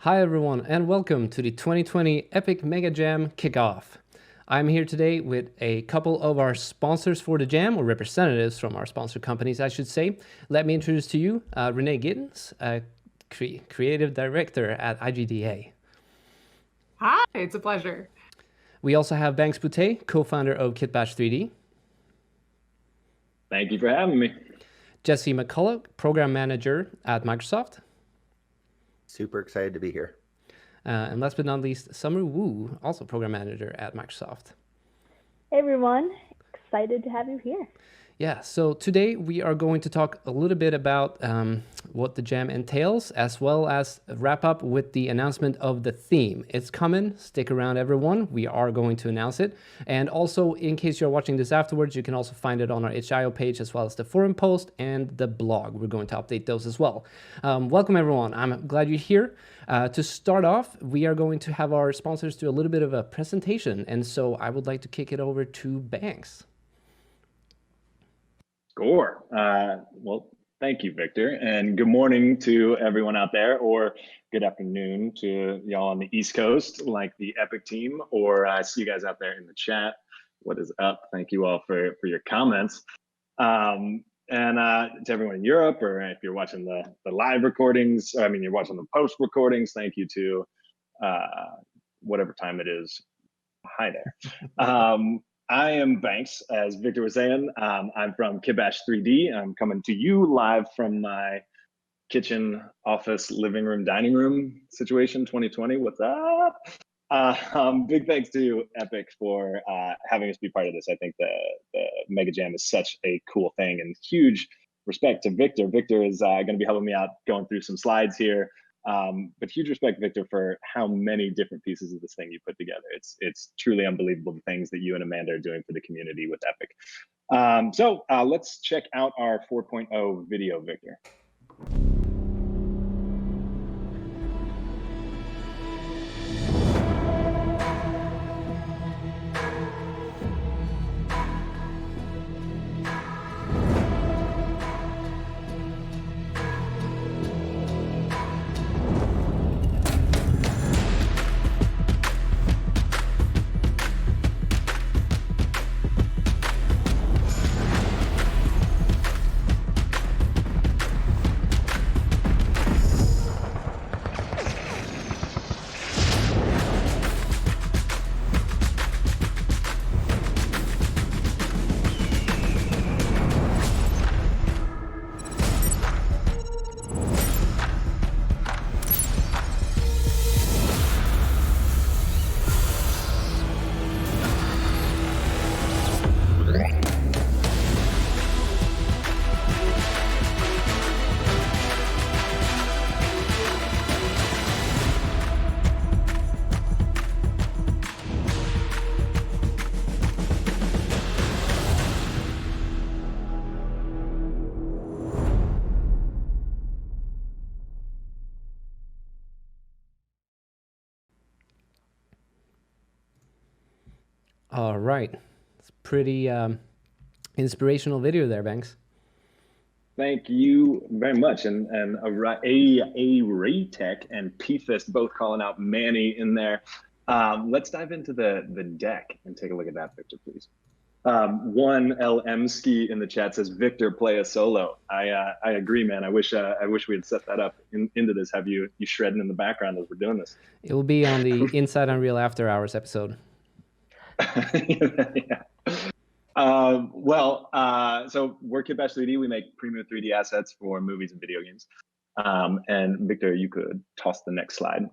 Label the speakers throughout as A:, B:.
A: Hi everyone, and welcome to the 2020 Epic Mega Jam Kickoff. I'm here today with a couple of our sponsors for the jam, or representatives from our sponsor companies, I should say. Let me introduce to you Renee Gittens, Creative Director at IGDA.
B: Hi, it's a pleasure.
A: We also have Banks Boutte, co-founder of Kitbash 3D.
C: Thank you for having me.
A: Jesse McCulloch, Program Manager at Microsoft.
D: Super excited to be here.
A: And last but not least, Summer Wu, also Program Manager at Microsoft.
E: Hey everyone, excited to have you here.
A: Yeah, so today we are going to talk a little bit about what the jam entails, as well as wrap up with the announcement of the theme. It's coming, stick around everyone, we are going to announce it. And also, in case you're watching this afterwards, you can also find it on our itch.io page, as well as the forum post and the blog. We're going to update those as well. Welcome everyone, I'm glad you're here. To start off, we are going to have our sponsors do a little bit of a presentation. And so I would like to kick it over to Banks.
C: Sure. Well, thank you, Victor, and good morning to everyone out there, or good afternoon to y'all on the East Coast, like the Epic team, or I see you guys out there in the chat. What is up? Thank you all for your comments. And to everyone in Europe, or if you're watching the live recordings, you're watching the post recordings, thank you to whatever time it is. Hi there. I am Banks, as Victor was saying. I'm from Kitbash 3D. I'm coming to you live from my kitchen, office, living room, dining room situation 2020. What's up? Big thanks to Epic for having us be part of this. I think the Mega Jam is such a cool thing, and huge respect to Victor. Victor is going to be helping me out going through some slides here. But huge respect, Victor, for how many different pieces of this thing you put together. It's truly unbelievable the things that you and Amanda are doing for the community with Epic. So let's check out our 4.0 video, Victor.
A: All right, it's pretty inspirational video there, Banks.
C: Thank you very much, and Raytech and PFist both calling out Manny in there. Let's dive into the deck and take a look at that picture, please. One LM-ski in the chat says, Victor, play a solo. I agree, man. I wish we had set that up into this. Have you shredding in the background as we're doing this?
A: It will be on the Inside Unreal After Hours episode.
C: Yeah. So we're Kitbash 3D. We make premium 3D assets for movies and video games. And Victor, you could toss the next slide.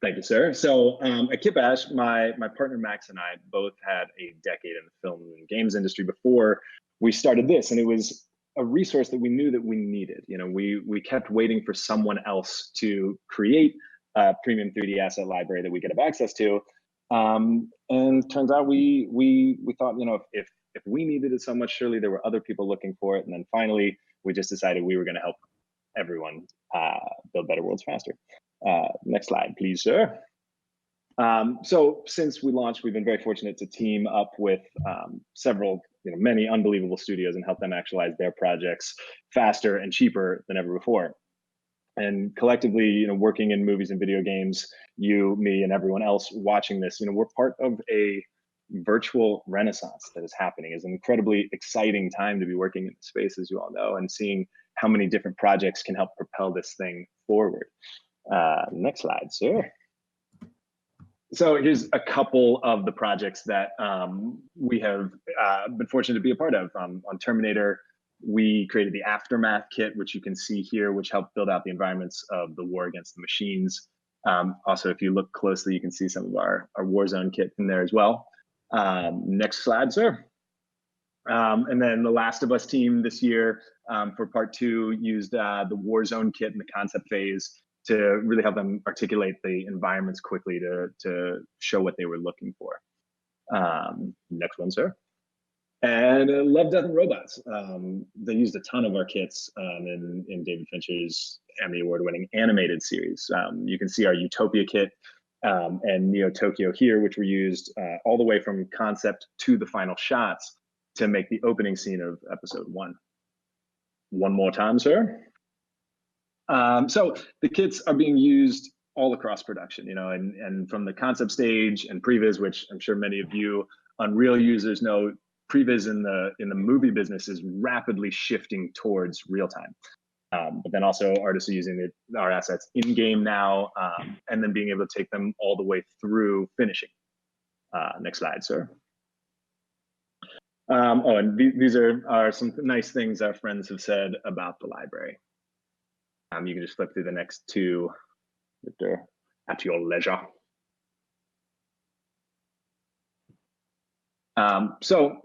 C: Thank you, sir. So at Kitbash, my partner Max and I both had a decade in the film and games industry before we started this, and it was a resource that we knew that we needed. You know, we kept waiting for someone else to create a premium 3D asset library that we could have access to. And turns out we thought, you know, if we needed it so much, surely there were other people looking for it. And then finally, we just decided we were going to help everyone build better worlds faster. Next slide, please, sir. So since we launched, we've been very fortunate to team up with several, many unbelievable studios and help them actualize their projects faster and cheaper than ever before. And collectively, working in movies and video games, you, me, and everyone else watching this, we're part of a virtual renaissance that is happening. It's an incredibly exciting time to be working in the space, as you all know, and seeing how many different projects can help propel this thing forward. Next slide, sir. So here's a couple of the projects that we have been fortunate to be a part of. On Terminator, we created the Aftermath kit, which you can see here, which helped build out the environments of the war against the machines. Also, if you look closely, you can see some of our Warzone kit in there as well. Next slide, sir. And then the Last of Us team this year for part 2 used the Warzone kit in the concept phase to really help them articulate the environments quickly to show what they were looking for. Next one, sir. And Love, Death, and Robots. They used a ton of our kits in David Fincher's Emmy Award-winning animated series. You can see our Utopia kit and Neo Tokyo here, which were used all the way from concept to the final shots to make the opening scene of episode 1. One more time, sir. So the kits are being used all across production, and from the concept stage and previs, which I'm sure many of you Unreal users know, previs in the movie business is rapidly shifting towards real time. But then also artists are using our assets in game now, and then being able to take them all the way through finishing. Next slide, sir. And these are some nice things our friends have said about the library. You can just flip through the next 2, Victor, at your leisure. So,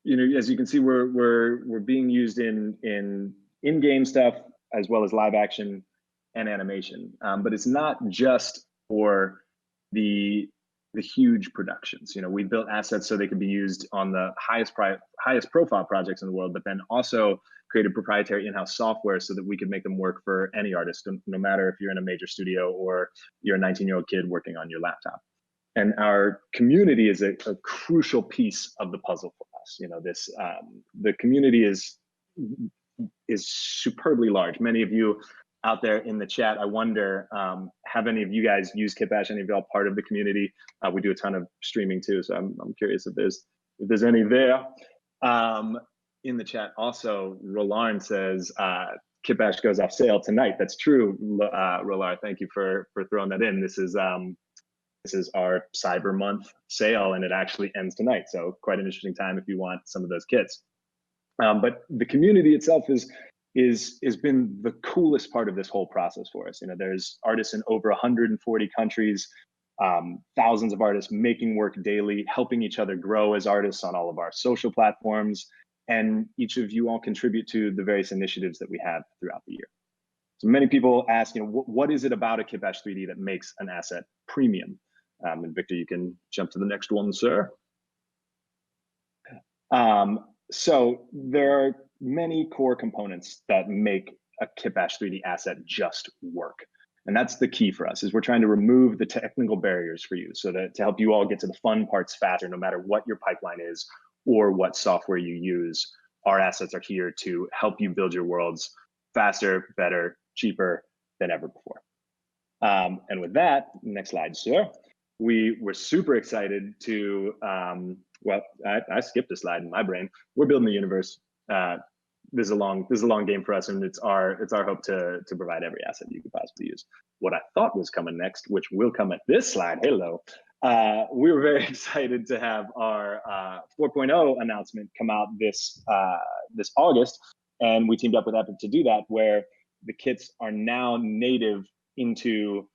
C: as you can see, we're being used in-game stuff as well as live action and animation. But it's not just for the huge productions. We built assets so they could be used on the highest profile projects in the world, but then also created proprietary in-house software so that we could make them work for any artist, no matter if you're in a major studio or you're a 19-year-old kid working on your laptop. And our community is a crucial piece of the puzzle for us. The community is superbly large. Many of you out there in the chat, I wonder, have any of you guys used Kitbash? Any of y'all part of the community? We do a ton of streaming too, so I'm curious if there's any there. In the chat also, Roland says Kitbash goes off sale tonight. That's true, Roland. Thank you for throwing that in. This is our Cyber Month sale, and it actually ends tonight. So quite an interesting time if you want some of those kits. But the community itself has been the coolest part of this whole process for us. There's artists in over 140 countries, thousands of artists making work daily, helping each other grow as artists on all of our social platforms. And each of you all contribute to the various initiatives that we have throughout the year. So many people ask, what is it about a Kitbash 3D that makes an asset premium? And Victor, you can jump to the next one, sir. So there are many core components that make a Kitbash 3D asset just work. And that's the key for us, is we're trying to remove the technical barriers for you so that to help you all get to the fun parts faster, no matter what your pipeline is or what software you use. Our assets are here to help you build your worlds faster, better, cheaper than ever before. And with that, next slide, sir. We were super excited to, well, I skipped a slide in my brain. We're building the universe. This is a long game for us, and it's our hope to provide every asset you could possibly use. What I thought was coming next, which will come at this slide, hello. We were very excited to have our 4.0 announcement come out this August, and we teamed up with Epic to do that, where the kits are now native into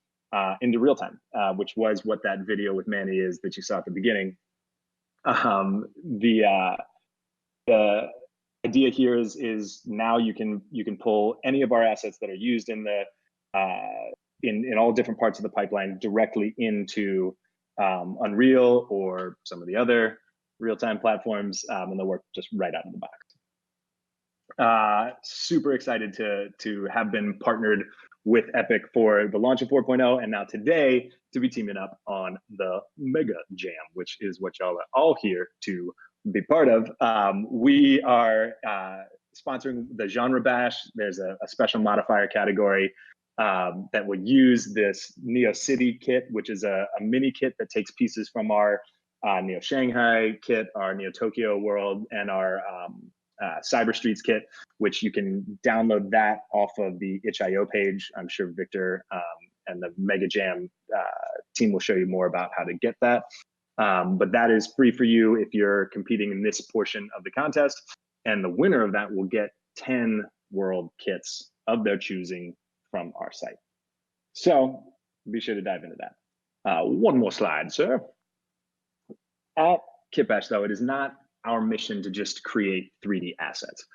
C: real time, which was what that video with Manny is that you saw at the beginning. The idea here is now you can pull any of our assets that are used in all different parts of the pipeline directly into Unreal or some of the other real-time platforms, and they'll work just right out of the box. Super excited to have been partnered with Epic for the launch of 4.0, and now today to be teaming up on the Mega Jam, which is what y'all are all here to be part of. We are sponsoring the Genre Bash. There's a special modifier category that will use this Neo City kit, which is a mini kit that takes pieces from our Neo Shanghai kit, our Neo Tokyo World, and our Cyber Streets kit, which you can download that off of the itch.io page. I'm sure Victor and the Mega Jam team will show you more about how to get that. But that is free for you if you're competing in this portion of the contest. And the winner of that will get 10 world kits of their choosing from our site. So be sure to dive into that. One more slide, sir. At Kitbash, though, it is not our mission to just create 3D assets.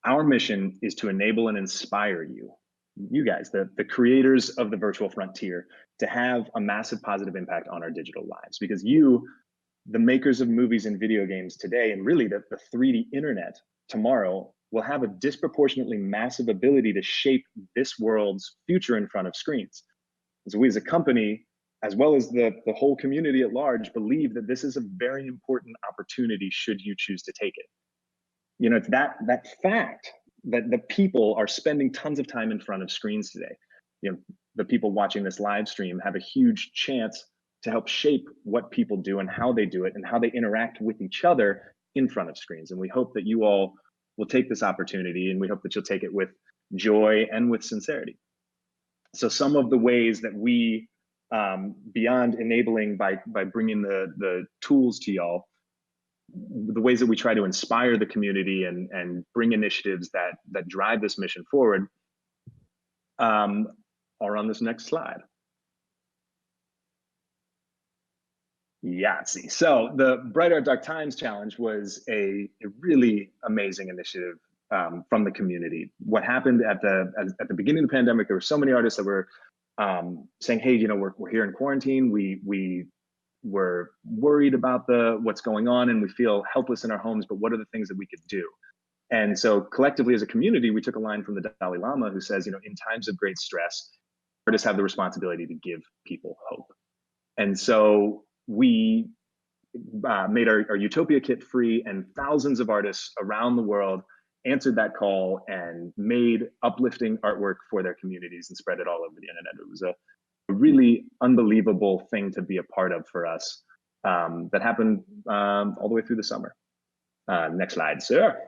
C: Our mission is to enable and inspire you guys, the creators of the virtual frontier, to have a massive positive impact on our digital lives. Because you, the makers of movies and video games today, and really the 3D internet tomorrow, will have a disproportionately massive ability to shape this world's future in front of screens. So we as a company, as well as the whole community at large, believe that this is a very important opportunity should you choose to take it. You know, it's that fact that the people are spending tons of time in front of screens today. You know, the people watching this live stream have a huge chance to help shape what people do and how they do it and how they interact with each other in front of screens. And we hope that you all will take this opportunity, and we hope that you'll take it with joy and with sincerity. So some of the ways that we, beyond enabling by bringing the tools to y'all, the ways that we try to inspire the community and bring initiatives that drive this mission forward are on this next slide. Yahtzee. So the Bright Art Dark Times Challenge was a really amazing initiative from the community. What happened at the beginning of the pandemic, there were so many artists that were saying, hey, you know, we're here in quarantine. We were worried about what's going on, and we feel helpless in our homes, but what are the things that we could do? And so collectively as a community, we took a line from the Dalai Lama, who says, you know, in times of great stress, artists have the responsibility to give people hope. And so we made our Utopia kit free, and thousands of artists around the world answered that call and made uplifting artwork for their communities and spread it all over the internet. It was a really unbelievable thing to be a part of for us that happened all the way through the summer. Next slide, sir.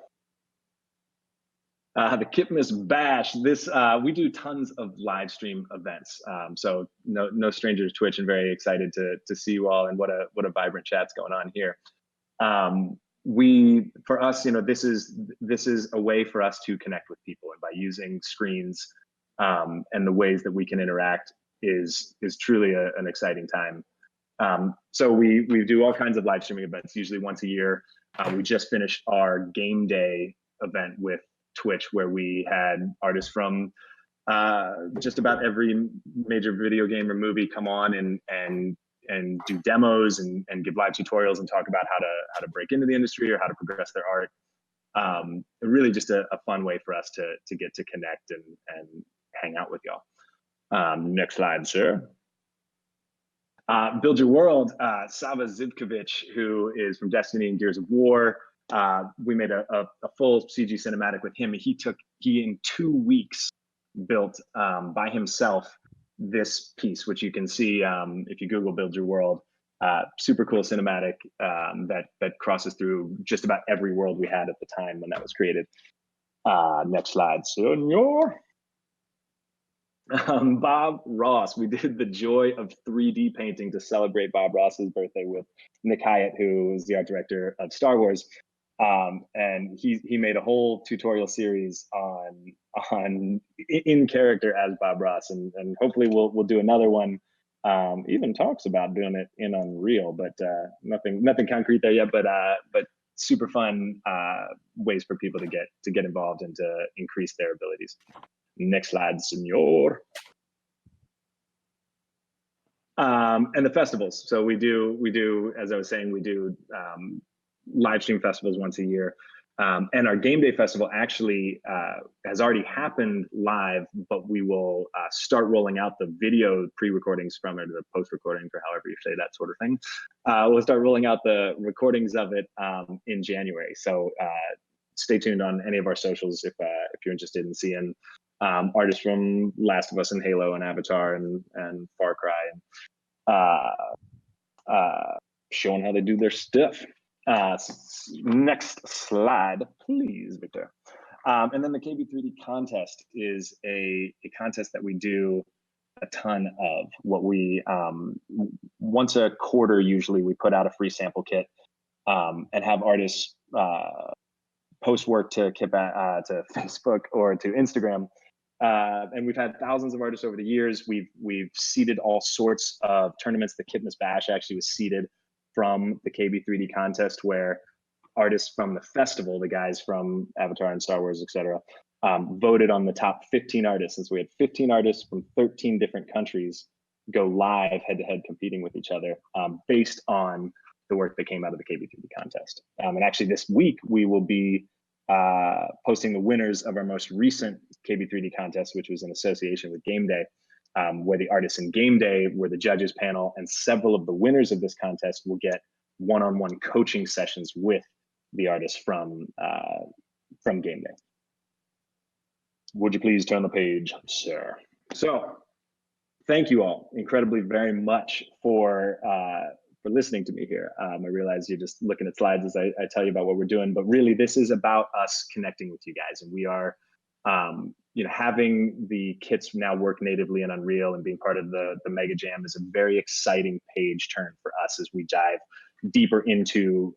C: The Kitmas Bash. This we do tons of live stream events, so no stranger to Twitch, and very excited to see you all, and what a vibrant chat's going on here. For us, you know, this is a way for us to connect with people, and by using screens and the ways that we can interact is truly an exciting time. So we do all kinds of live streaming events, usually once a year. We just finished our game day event with Twitch, where we had artists from just about every major video game or movie come on and do demos and give live tutorials and talk about how to break into the industry or how to progress their art. Really just a fun way for us to get to connect and hang out with y'all. Next slide, sir. Build Your World, Sava Zivkovic, who is from Destiny and Gears of War. We made a full CG cinematic with him. He in 2 weeks built by himself this piece, which you can see if you Google Build Your World. Super cool cinematic that crosses through just about every world we had at the time when that was created. Next slide, senor. Bob Ross. We did the joy of 3D painting to celebrate Bob Ross's birthday with Nick Hyatt, who is the art director of Star Wars. And he made a whole tutorial series on in character as Bob Ross, and hopefully we'll do another one. Even talks about doing it in Unreal, but nothing concrete there yet. But super fun ways for people to get involved and to increase their abilities. Next slide, senor. And the festivals. So we do, as I was saying, we do live stream festivals once a year. And our Game Day Festival actually has already happened live, but we will start rolling out the video pre-recordings from it, the post-recordings, or however you say that sort of thing. We'll start rolling out the recordings of it in January. So stay tuned on any of our socials if you're interested in seeing artists from Last of Us and Halo and Avatar and Far Cry, and showing how they do their stuff. Next slide, please, Victor. And then the KB3D contest is a contest that we do a ton of. What we once a quarter, usually, we put out a free sample kit and have artists post work to Facebook or to Instagram. And we've had thousands of artists over the years. We've seeded all sorts of tournaments. The Kitmas Bash actually was seeded from the KB3D contest, where artists from the festival, the guys from Avatar and Star Wars, etc., voted on the top 15 artists. And so we had 15 artists from 13 different countries go live head-to-head competing with each other based on the work that came out of the KB3D contest. And actually this week, we will be posting the winners of our most recent KB3D contest, which was in association with Game Day, where the artists in Game Day were the judges panel, and several of the winners of this contest will get one-on-one coaching sessions with the artists from Game Day. Would you please turn the page, sir? So thank you all incredibly very much for listening to me here. I realize you're just looking at slides as I tell you about what we're doing, but really this is about us connecting with you guys. And we are having the kits now work natively in Unreal and being part of the Mega Jam is a very exciting page turn for us as we dive deeper into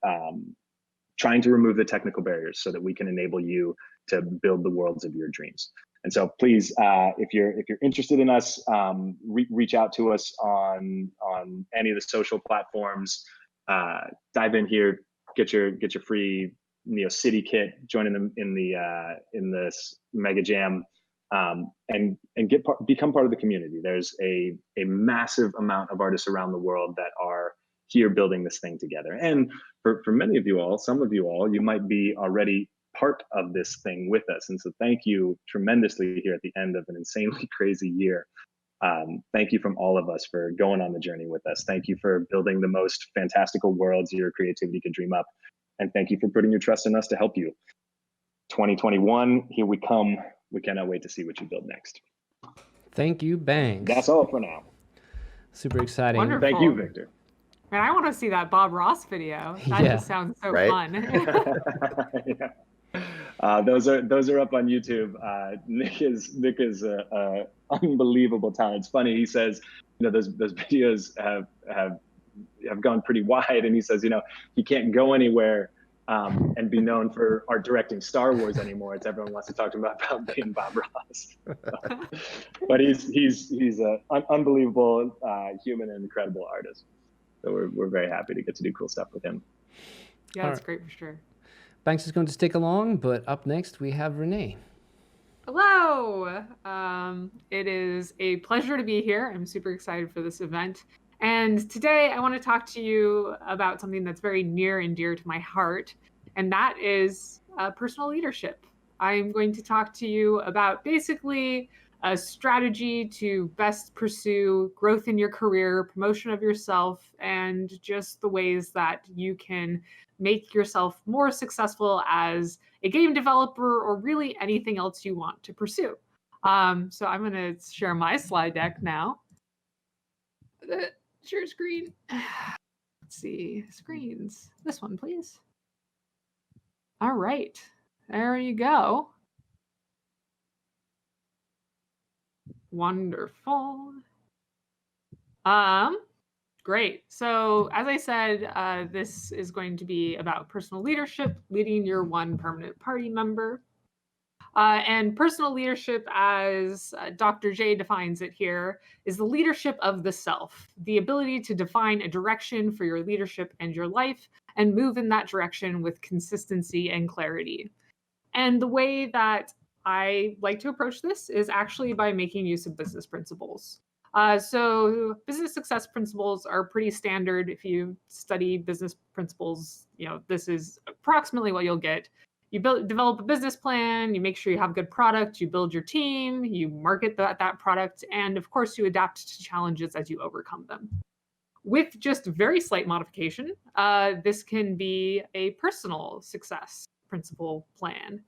C: trying to remove the technical barriers so that we can enable you to build the worlds of your dreams. And so please, if you're interested in us, reach out to us on any of the social platforms. Dive in here, get your free Neo City kit, join them in this Mega Jam, and become part of the community. There's a massive amount of artists around the world that are here building this thing together. And for many of you all, some of you all, you might be already part of this thing with us. And so thank you tremendously here at the end of an insanely crazy year. Thank you from all of us for going on the journey with us. Thank you for building the most fantastical worlds your creativity could dream up. And thank you for putting your trust in us to help you. 2021, here we come. We cannot wait to see what you build next.
A: Thank you, Banks.
C: That's all for now.
A: Super exciting.
B: Wonderful.
C: Thank you, Victor.
B: And I want to see that Bob Ross video. That just sounds so fun.
C: Yeah. Those are up on YouTube. Nick is unbelievable talent. It's funny. He says, those videos have gone pretty wide, and he says, he can't go anywhere and be known for art directing Star Wars anymore. It's everyone wants to talk to him about being Bob Ross. But he's an unbelievable human and incredible artist. So we're very happy to get to do cool stuff with him.
B: Yeah, it's great for sure.
A: Banks is going to stick along, but up next we have Renee.
B: Hello. It is a pleasure to be here. I'm super excited for this event. And today I want to talk to you about something that's very near and dear to my heart, and that is personal leadership. I'm going to talk to you about basically a strategy to best pursue growth in your career, promotion of yourself, and just the ways that you can make yourself more successful as a game developer or really anything else you want to pursue. So I'm going to share my slide deck now. Share screen. Let's see, screens. This one, please. All right, there you go. Wonderful. Great. So as I said, this is going to be about personal leadership, leading your one permanent party member. And personal leadership, as Dr. J defines it here, is the leadership of the self, the ability to define a direction for your leadership and your life and move in that direction with consistency and clarity. And the way that I like to approach this is actually by making use of business principles. So business success principles are pretty standard. If you study business principles, this is approximately what you'll get. you develop a business plan, you make sure you have good product, you build your team, you market that product, and of course you adapt to challenges as you overcome them. With just very slight modification, this can be a personal success principle plan.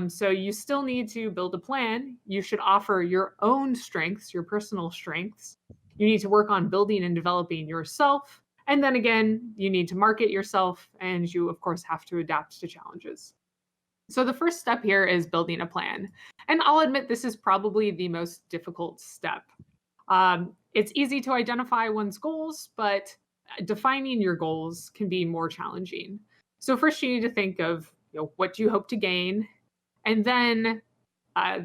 B: So you still need to build a plan. You should offer your own strengths, your personal strengths. You need to work on building and developing yourself. And then again, you need to market yourself, and you, of course, have to adapt to challenges. So the first step here is building a plan. And I'll admit this is probably the most difficult step. It's easy to identify one's goals, but defining your goals can be more challenging. So first you need to think of what do you hope to gain? And then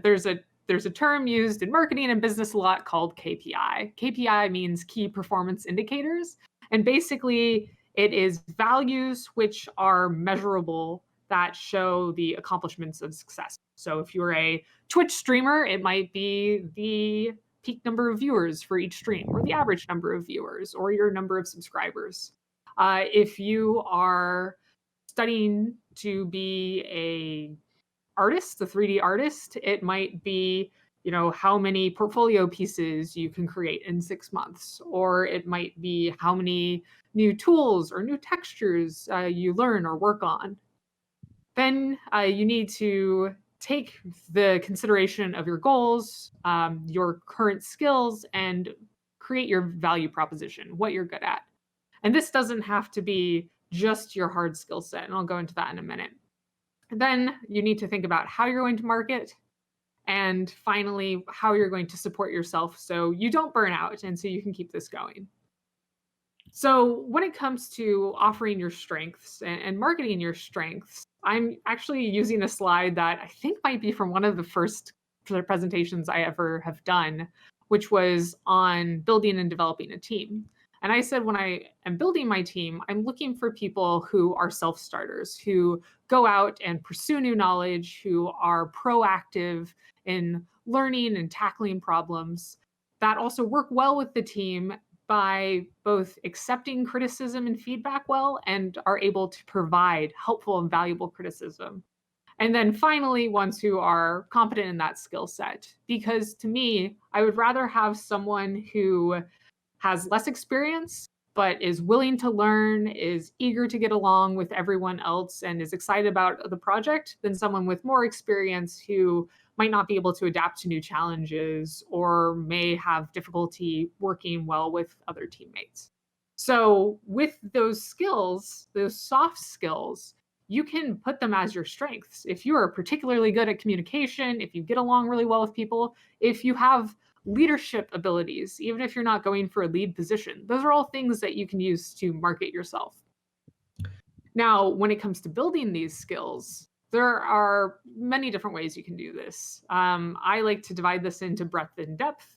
B: there's a term used in marketing and business a lot called KPI. KPI means key performance indicators. And basically it is values which are measurable that show the accomplishments of success. So if you're a Twitch streamer, it might be the peak number of viewers for each stream, or the average number of viewers, or your number of subscribers. If you are studying to be a 3D artist, it might be how many portfolio pieces you can create in 6 months, or it might be how many new tools or new textures you learn or work on. Then you need to take the consideration of your goals, your current skills, and create your value proposition, what you're good at. And this doesn't have to be just your hard skill set, and I'll go into that in a minute. Then you need to think about how you're going to market, and finally, how you're going to support yourself so you don't burn out and so you can keep this going. So when it comes to offering your strengths and marketing your strengths, I'm actually using a slide that I think might be from one of the first presentations I ever have done, which was on building and developing a team. And I said, when I am building my team, I'm looking for people who are self-starters, who go out and pursue new knowledge, who are proactive in learning and tackling problems, that also work well with the team by both accepting criticism and feedback well, and are able to provide helpful and valuable criticism. And then finally, ones who are competent in that skill set. Because to me, I would rather have someone who has less experience, but is willing to learn, is eager to get along with everyone else, and is excited about the project, than someone with more experience who might not be able to adapt to new challenges or may have difficulty working well with other teammates. So with those skills, those soft skills, you can put them as your strengths. If you are particularly good at communication, if you get along really well with people, if you have leadership abilities, even if you're not going for a lead position, those are all things that you can use to market yourself. Now, when it comes to building these skills, there are many different ways you can do this. I like to divide this into breadth and depth.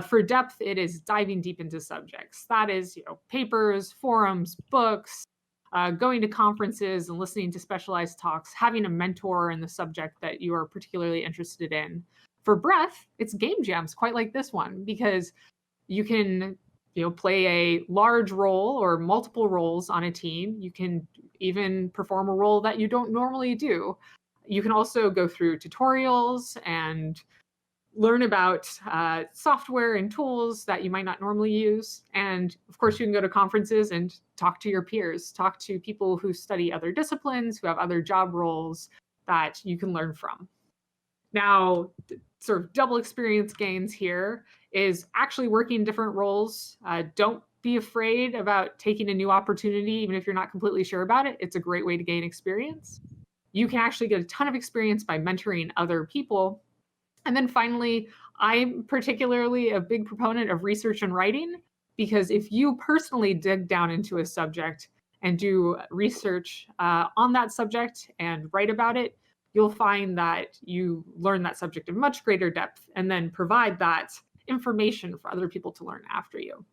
B: For depth, it is diving deep into subjects. That is, papers, forums, books, going to conferences and listening to specialized talks, having a mentor in the subject that you are particularly interested in. For breadth, it's game jams, quite like this one, because you can play a large role or multiple roles on a team. You can even perform a role that you don't normally do. You can also go through tutorials and learn about software and tools that you might not normally use. And of course, you can go to conferences and talk to your peers, talk to people who study other disciplines, who have other job roles that you can learn from. Now, sort of double experience gains here is actually working different roles. Don't be afraid about taking a new opportunity, even if you're not completely sure about it. It's a great way to gain experience. You can actually get a ton of experience by mentoring other people. And then finally, I'm particularly a big proponent of research and writing, because if you personally dig down into a subject and do research on that subject and write about it, you'll find that you learn that subject in much greater depth and then provide that information for other people to learn after you.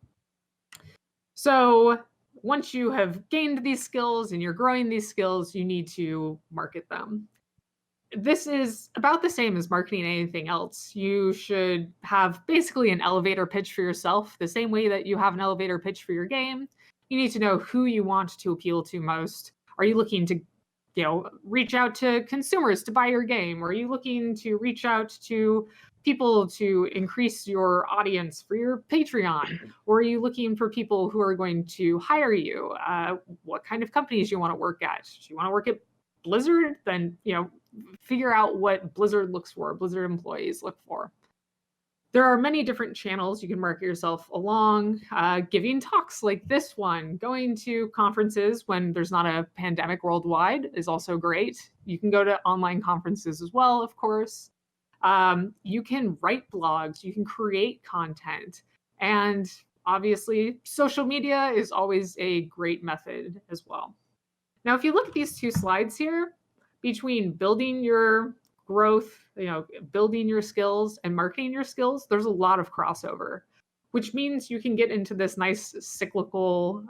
B: So once you have gained these skills and you're growing these skills, you need to market them. This is about the same as marketing anything else. You should have basically an elevator pitch for yourself, the same way that you have an elevator pitch for your game. You need to know who you want to appeal to most. Are you looking to reach out to consumers to buy your game? Or are you looking to reach out to people to increase your audience for your Patreon? Or are you looking for people who are going to hire you? What kind of companies you want to work at? Do you want to work at Blizzard? Then, figure out what Blizzard looks for, Blizzard employees look for. There are many different channels you can market yourself along, giving talks like this one, going to conferences when there's not a pandemic worldwide is also great. You can go to online conferences as well, of course. You can write blogs, you can create content, and obviously social media is always a great method as well. Now, if you look at these two slides here, between building your growth, building your skills and marketing your skills, there's a lot of crossover, which means you can get into this nice cyclical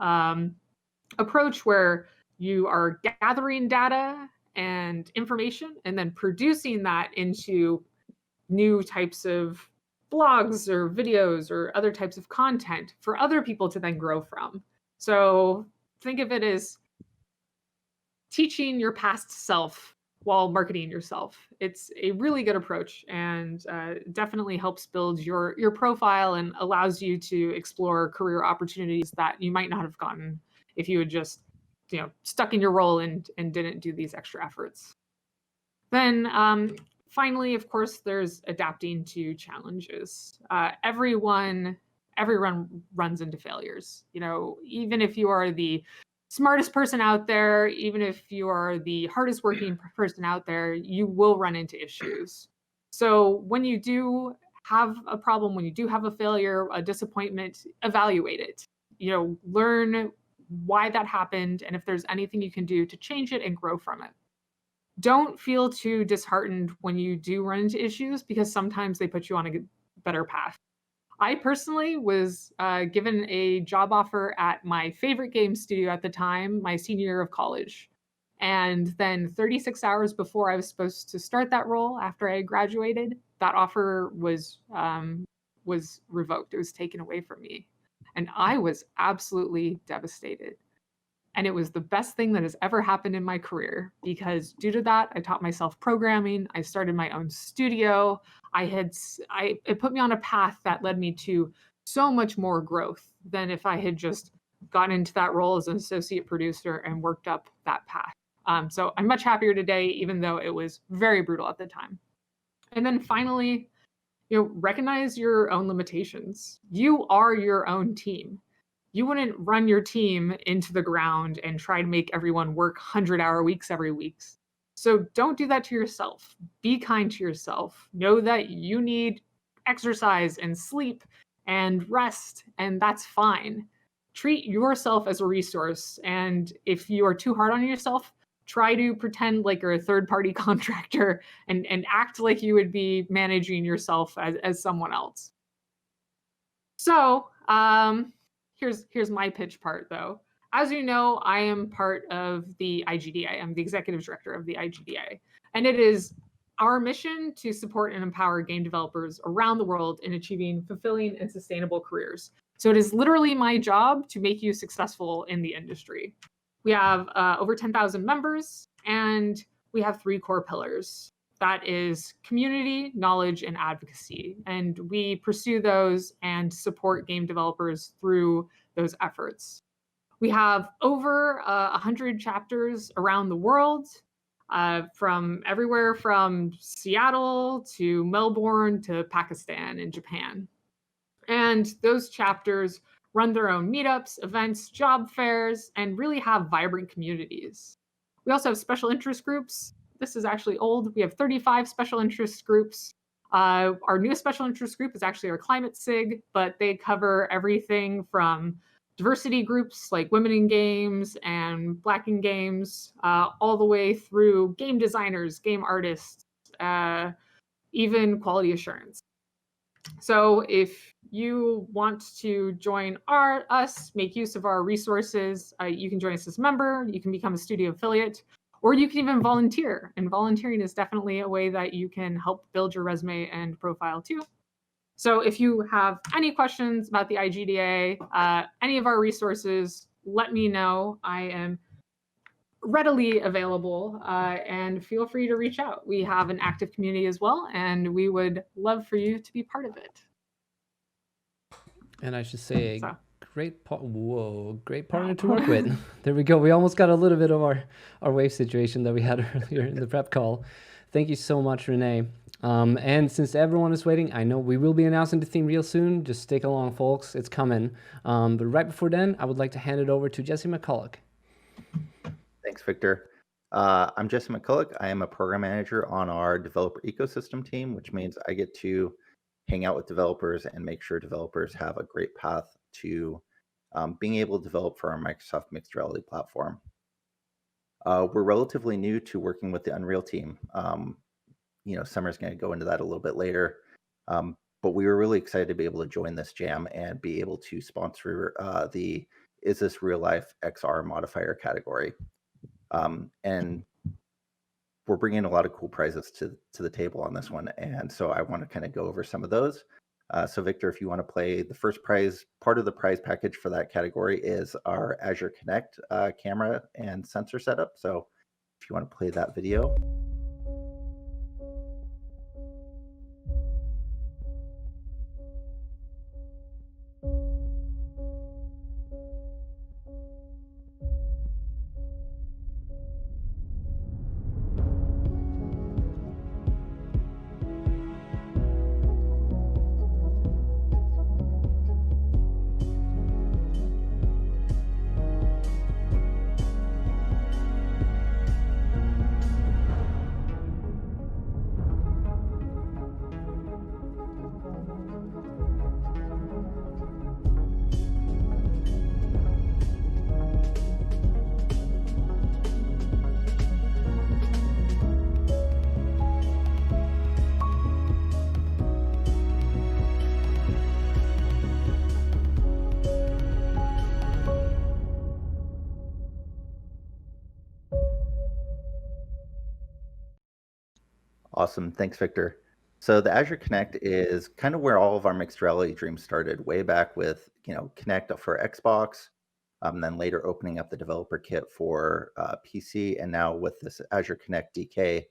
B: approach where you are gathering data and information and then producing that into new types of blogs or videos or other types of content for other people to then grow from. So think of it as teaching your past self while marketing yourself. It's a really good approach and definitely helps build your profile and allows you to explore career opportunities that you might not have gotten if you had just stuck in your role and didn't do these extra efforts. Then finally, of course, there's adapting to challenges. Everyone runs into failures. Even if you are the smartest person out there, even if you are the hardest working person out there, you will run into issues. So when you do have a problem, when you do have a failure, a disappointment, evaluate it. Learn why that happened and if there's anything you can do to change it and grow from it. Don't feel too disheartened when you do run into issues because sometimes they put you on a better path. I personally was given a job offer at my favorite game studio at the time, my senior year of college. And then 36 hours before I was supposed to start that role after I graduated, that offer was revoked. It was taken away from me. And I was absolutely devastated. And it was the best thing that has ever happened in my career because due to that, I taught myself programming. I started my own studio. It put me on a path that led me to so much more growth than if I had just gotten into that role as an associate producer and worked up that path. So I'm much happier today, even though it was very brutal at the time. And then finally, recognize your own limitations. You are your own team. You wouldn't run your team into the ground and try to make everyone work 100-hour weeks every week. So don't do that to yourself. Be kind to yourself. Know that you need exercise and sleep and rest, and that's fine. Treat yourself as a resource. And if you are too hard on yourself, try to pretend like you're a third-party contractor and act like you would be managing yourself as someone else. So, here's my pitch part, though. As you know, I am part of the IGDA. I'm the executive director of the IGDA. And it is our mission to support and empower game developers around the world in achieving fulfilling and sustainable careers. So it is literally my job to make you successful in the industry. We have over 10,000 members, and we have 3 core pillars. That is community, knowledge, and advocacy. And we pursue those and support game developers through those efforts. We have over 100 chapters around the world, from everywhere from Seattle to Melbourne to Pakistan and Japan. And those chapters run their own meetups, events, job fairs, and really have vibrant communities. We also have special interest groups. This is actually old. We have 35 special interest groups. Our newest special interest group is actually our Climate SIG, but they cover everything from diversity groups like Women in Games and Black in Games, all the way through game designers, game artists, even quality assurance. So if you want to join us, make use of our resources, you can join us as a member, you can become a studio affiliate, or you can even volunteer. And volunteering is definitely a way that you can help build your resume and profile too. So if you have any questions about the IGDA, any of our resources, let me know. I am readily available, and feel free to reach out. We have an active community as well, and we would love for you to be part of it.
A: And I should say,
B: So.
A: great partner to work with. There we go. We almost got a little bit of our wave situation that we had earlier in the prep call. Thank you so much, Renee. And since everyone is waiting, I know we will be announcing the theme real soon. Just stick along, folks. It's coming. But right before then, I would like to hand it over to Jesse McCulloch.
D: Thanks, Victor. I'm Jesse McCulloch. I am a program manager on our developer ecosystem team, which means I get to hang out with developers and make sure developers have a great path to being able to develop for our Microsoft Mixed Reality platform. We're relatively new to working with the Unreal team. Summer's going to go into that a little bit later, but we were really excited to be able to join this jam and be able to sponsor the Is This Real Life XR modifier category. And we're bringing a lot of cool prizes to the table on this one, and so I want to kind of go over some of those. So Victor, if you want to play the first prize, part of the prize package for that category is our Azure Connect camera and sensor setup. So if you want to play that video. Awesome. Thanks, Victor. So the Azure Connect is kind of where all of our mixed reality dreams started, way back with, Connect for Xbox, then later opening up the developer kit for PC, and now with this Azure Connect DK,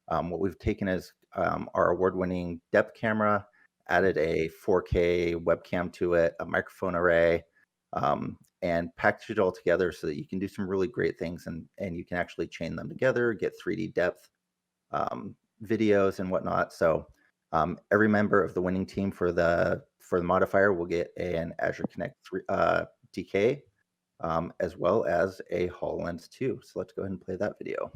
D: what we've taken is our award-winning depth camera, added a 4K webcam to it, a microphone array, and packaged it all together so that you can do some really great things, and you can actually chain them together, get 3D depth videos and whatnot. So every member of the winning team for the modifier will get an Azure Connect DK, as well as a HoloLens 2. So let's go ahead and play that video.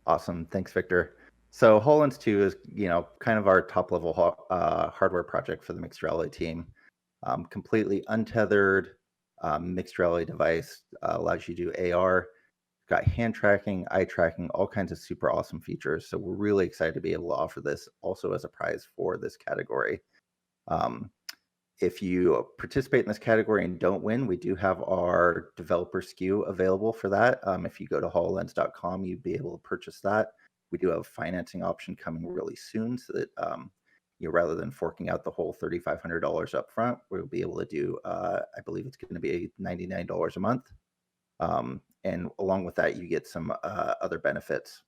D: Awesome. Thanks, Victor. So HoloLens 2 is, kind of our top level hardware project for the mixed reality team. Completely untethered mixed reality device, allows you to do AR, got hand tracking, eye tracking, all kinds of super awesome features. So we're really excited to be able to offer this also as a prize for this category. If you participate in this category and don't win, we do have our developer SKU available for that. If you go to HoloLens.com, you'd be able to purchase that. We do have a financing option coming really soon, so that rather than forking out the whole $3,500 up front, we'll be able to do, I believe it's going to be $99 a month. And along with that, you get some other benefits.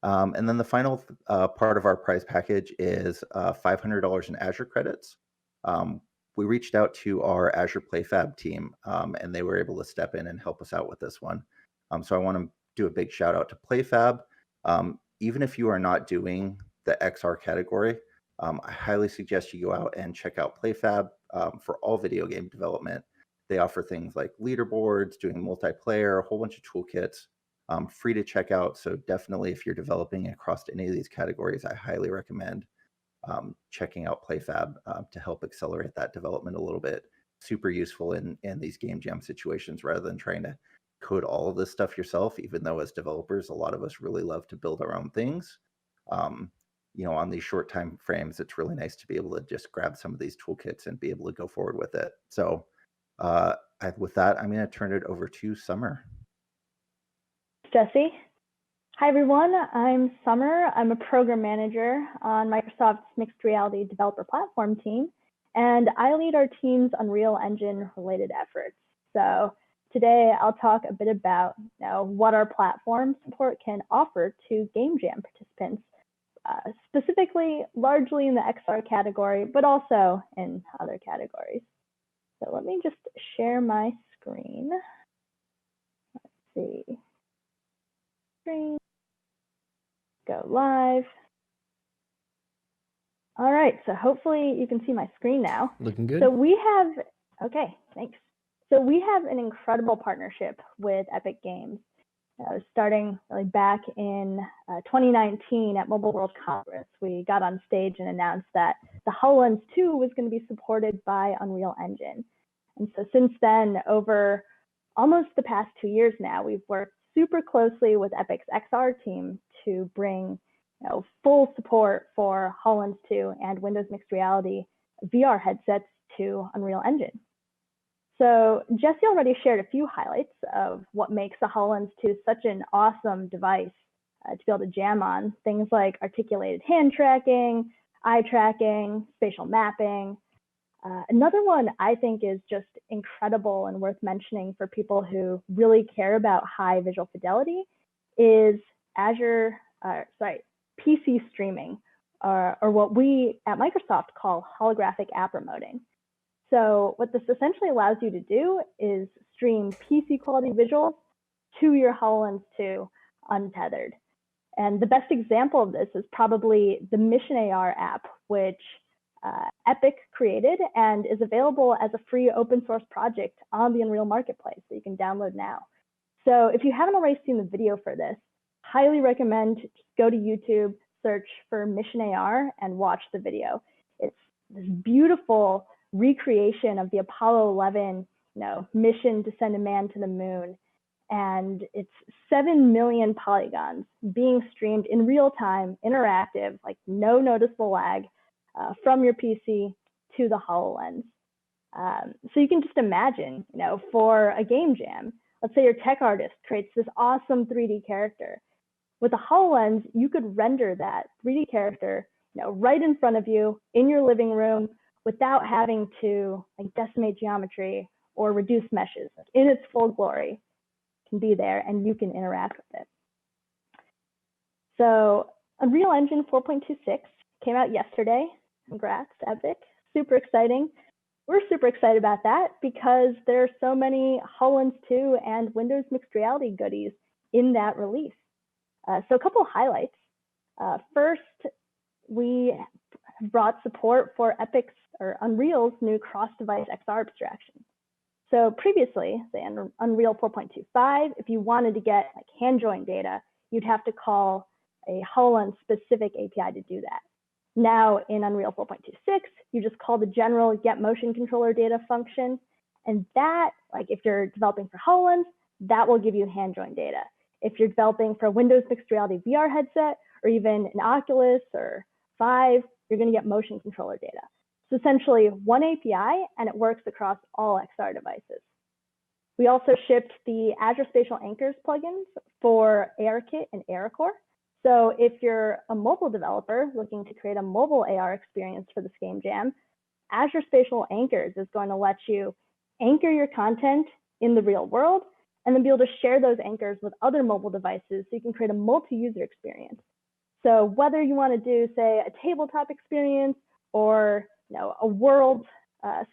D: And then the final part of our prize package is $500 in Azure credits. We reached out to our Azure PlayFab team, and they were able to step in and help us out with this one. So I want to do a big shout out to PlayFab. Even if you are not doing the XR category, I highly suggest you go out and check out PlayFab for all video game development. They offer things like leaderboards, doing multiplayer, a whole bunch of toolkits, free to check out. So definitely, if you're developing across any of these categories, I highly recommend checking out PlayFab to help accelerate that development a little bit. Super useful in these game jam situations, rather than trying to code all of this stuff yourself, even though as developers, a lot of us really love to build our own things. On these short time frames, it's really nice to be able to just grab some of these toolkits and be able to go forward with it. So with that, I'm going to turn it over to Summer.
E: Jesse. Hi, everyone. I'm Summer. I'm a program manager on Microsoft's Mixed Reality Developer Platform team, and I lead our team's Unreal Engine related efforts. So today I'll talk a bit about what our platform support can offer to Game Jam participants, specifically largely in the XR category, but also in other categories. So let me just share my screen. Let's see. Screen. Go live. All right, so hopefully you can see my screen now.
A: Looking good.
E: So we have, okay, thanks. So we have an incredible partnership with Epic Games, starting really back in 2019 at Mobile World Congress. We got on stage and announced that the HoloLens 2 was going to be supported by Unreal Engine. And so since then, over almost the past 2 years now, we've worked super closely with Epic's XR team to bring full support for HoloLens 2 and Windows Mixed Reality VR headsets to Unreal Engine. So Jesse already shared a few highlights of what makes the HoloLens 2 such an awesome device to be able to jam on. Things like articulated hand tracking, eye tracking, spatial mapping. Another one I think is just incredible and worth mentioning for people who really care about high visual fidelity is PC streaming, or what we at Microsoft call holographic app remoting. So what this essentially allows you to do is stream PC quality visuals to your HoloLens 2 untethered. And the best example of this is probably the Mission AR app, which Epic created and is available as a free open source project on the Unreal Marketplace that you can download now. So if you haven't already seen the video for this, highly recommend just go to YouTube, search for Mission AR and watch the video. It's this beautiful recreation of the Apollo 11 mission to send a man to the moon. And it's 7 million polygons being streamed in real time, interactive, like no noticeable lag, from your PC to the HoloLens. So you can just imagine, for a game jam, let's say your tech artist creates this awesome 3D character. With a HoloLens, you could render that 3D character, right in front of you in your living room without having to decimate geometry or reduce meshes. In its full glory, it can be there and you can interact with it. So Unreal Engine 4.26 came out yesterday. Congrats, Epic. Super exciting. We're super excited about that because there are so many HoloLens 2 and Windows Mixed Reality goodies in that release. So a couple of highlights. First, we brought support for Epic's or Unreal's new cross-device XR abstraction. So previously, in Unreal 4.25, if you wanted to get hand join data, you'd have to call a HoloLens specific API to do that. Now in Unreal 4.26, you just call the general get motion controller data function. And that, if you're developing for HoloLens, that will give you hand join data. If you're developing for a Windows Mixed Reality VR headset, or even an Oculus or Vive, you're going to get motion controller data. It's essentially one API, and it works across all XR devices. We also shipped the Azure Spatial Anchors plugins for ARKit and ARCore. So if you're a mobile developer looking to create a mobile AR experience for this game jam, Azure Spatial Anchors is going to let you anchor your content in the real world and then be able to share those anchors with other mobile devices so you can create a multi-user experience. So whether you want to do, say, a tabletop experience or a world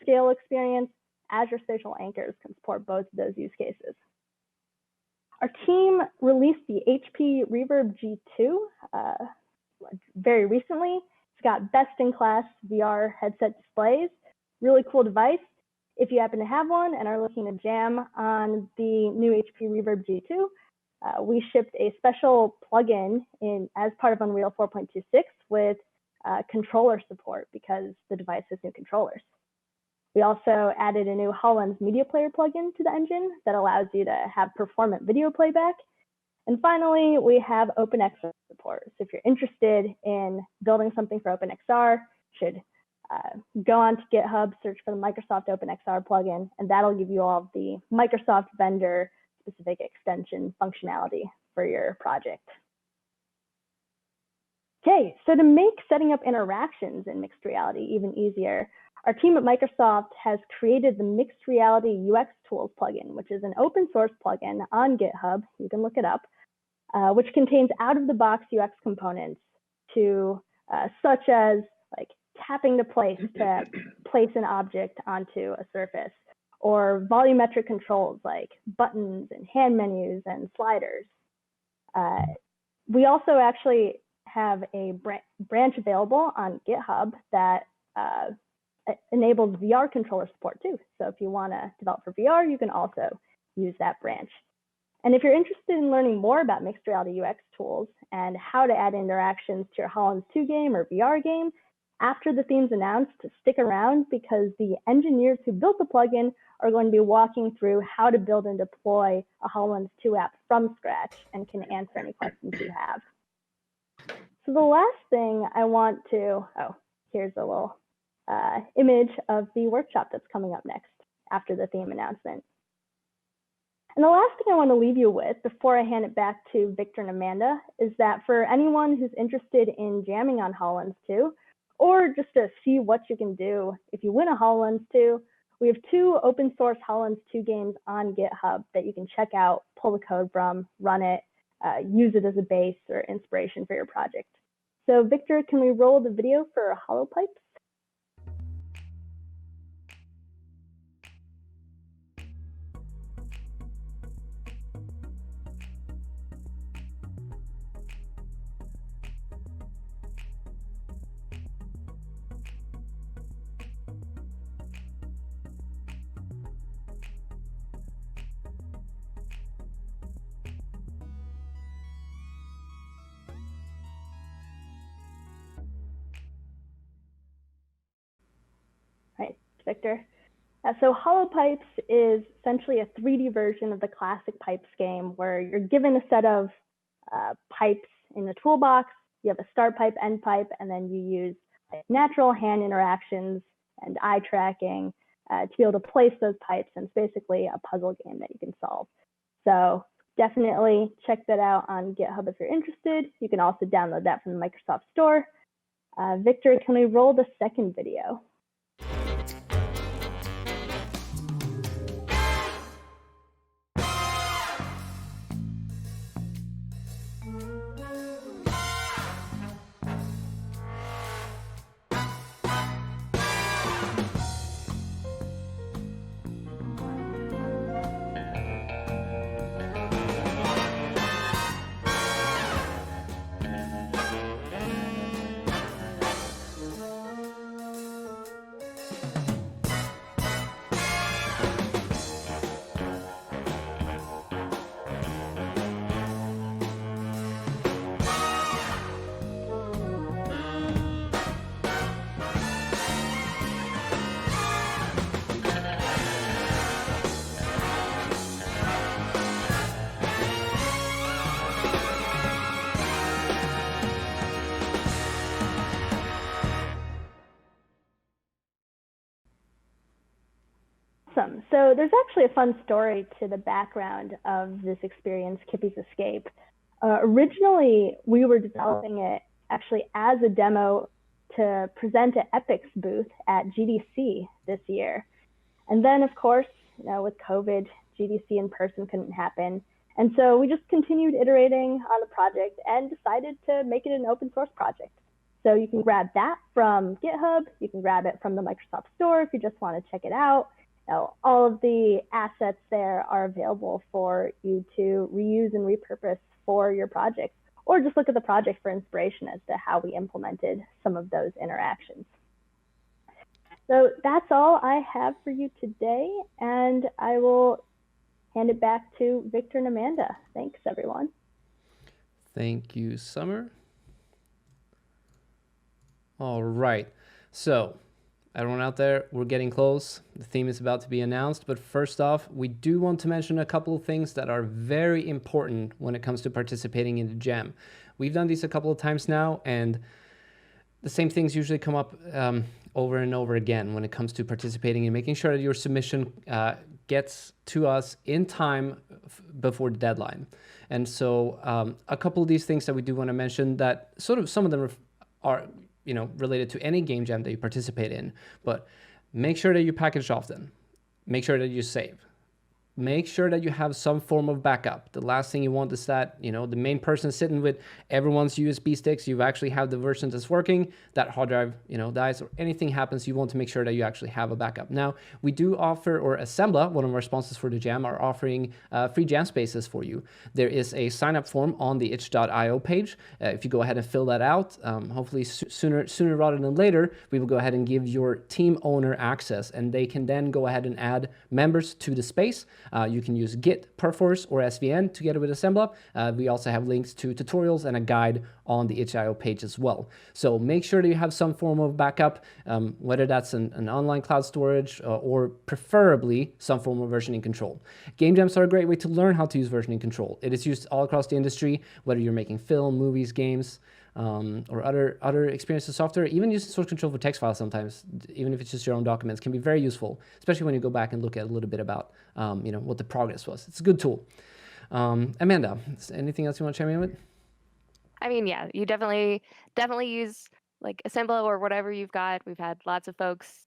E: scale experience, Azure Spatial Anchors can support both of those use cases. Our team released the HP Reverb G2 very recently. It's got best-in-class VR headset displays, really cool device. If you happen to have one and are looking to jam on the new HP Reverb G2, we shipped a special plugin as part of Unreal 4.26 with controller support because the device has new controllers. We also added a new HoloLens Media Player plugin to the engine that allows you to have performant video playback. And finally, we have OpenXR support. So if you're interested in building something for OpenXR, you should go on to GitHub, search for the Microsoft OpenXR plugin, and that'll give you all of the Microsoft vendor specific extension functionality for your project. Okay, so to make setting up interactions in mixed reality even easier, our team at Microsoft has created the Mixed Reality UX Tools plugin, which is an open source plugin on GitHub. You can look it up, which contains out-of-the-box UX components to such as like tapping to place an object onto a surface, or volumetric controls like buttons and hand menus and sliders. We also actually have a branch available on GitHub that enables VR controller support too. So if you want to develop for VR, you can also use that branch. And if you're interested in learning more about mixed reality UX tools and how to add interactions to your HoloLens 2 game or VR game, after the theme's announced, stick around because the engineers who built the plugin are going to be walking through how to build and deploy a HoloLens 2 app from scratch and can answer any questions you have. So the last thing I want to, here's a little image of the workshop that's coming up next after the theme announcement. And the last thing I want to leave you with before I hand it back to Victor and Amanda is that for anyone who's interested in jamming on HoloLens 2, or just to see what you can do if you win a HoloLens 2, we have 2 open source HoloLens 2 games on GitHub that you can check out, pull the code from, run it, use it as a base or inspiration for your project. So Victor, can we roll the video for HoloPipes? Victor. So HoloPipes is essentially a 3D version of the classic Pipes game where you're given a set of pipes in the toolbox. You have a start pipe, end pipe, and then you use natural hand interactions and eye tracking to be able to place those pipes. And it's basically a puzzle game that you can solve. So definitely check that out on GitHub if you're interested. You can also download that from the Microsoft Store. Victor, can we roll the second video? So there's actually a fun story to the background of this experience, Kippy's Escape. Originally, we were developing it actually as a demo to present at Epic's booth at GDC this year. And then, of course, with COVID, GDC in person couldn't happen. And so we just continued iterating on the project and decided to make it an open source project. So you can grab that from GitHub. You can grab it from the Microsoft Store if you just want to check it out. All of the assets there are available for you to reuse and repurpose for your project, or just look at the project for inspiration as to how we implemented some of those interactions. So that's all I have for you today, and I will hand it back to Victor and Amanda. Thanks, everyone.
A: Thank you, Summer. All right, so everyone out there, we're getting close. The theme is about to be announced, but first off, we do want to mention a couple of things that are very important when it comes to participating in the Jam. We've done these a couple of times now, and the same things usually come up over and over again when it comes to participating and making sure that your submission gets to us in time before the deadline. And so a couple of these things that we do want to mention, that sort of some of them are related to any game jam that you participate in, but make sure that you package often. Make sure that you save. Make sure that you have some form of backup. The last thing you want is that, the main person sitting with everyone's USB sticks, you actually have the version that's working, that hard drive, dies, or anything happens, you want to make sure that you actually have a backup. Now, we do offer, or Assembla, one of our sponsors for the Jam, are offering free Jam spaces for you. There is a sign-up form on the itch.io page. If you go ahead and fill that out, hopefully sooner rather than later, we will go ahead and give your team owner access, and they can then go ahead and add members to the space. You can use Git, Perforce, or SVN together with Assembla. We also have links to tutorials and a guide on the itch.io page as well. So make sure that you have some form of backup, whether that's an online cloud storage or preferably some form of versioning control. Game jams are a great way to learn how to use versioning control. It is used all across the industry, whether you're making film, movies, games, or other experiences software. Even using source control for text files sometimes, even if it's just your own documents, can be very useful, especially when you go back and look at a little bit about what the progress was. It's a good tool. Amanda, anything else you want to chime in with?
F: I mean, yeah, you definitely use like Assembla or whatever you've got. We've had lots of folks,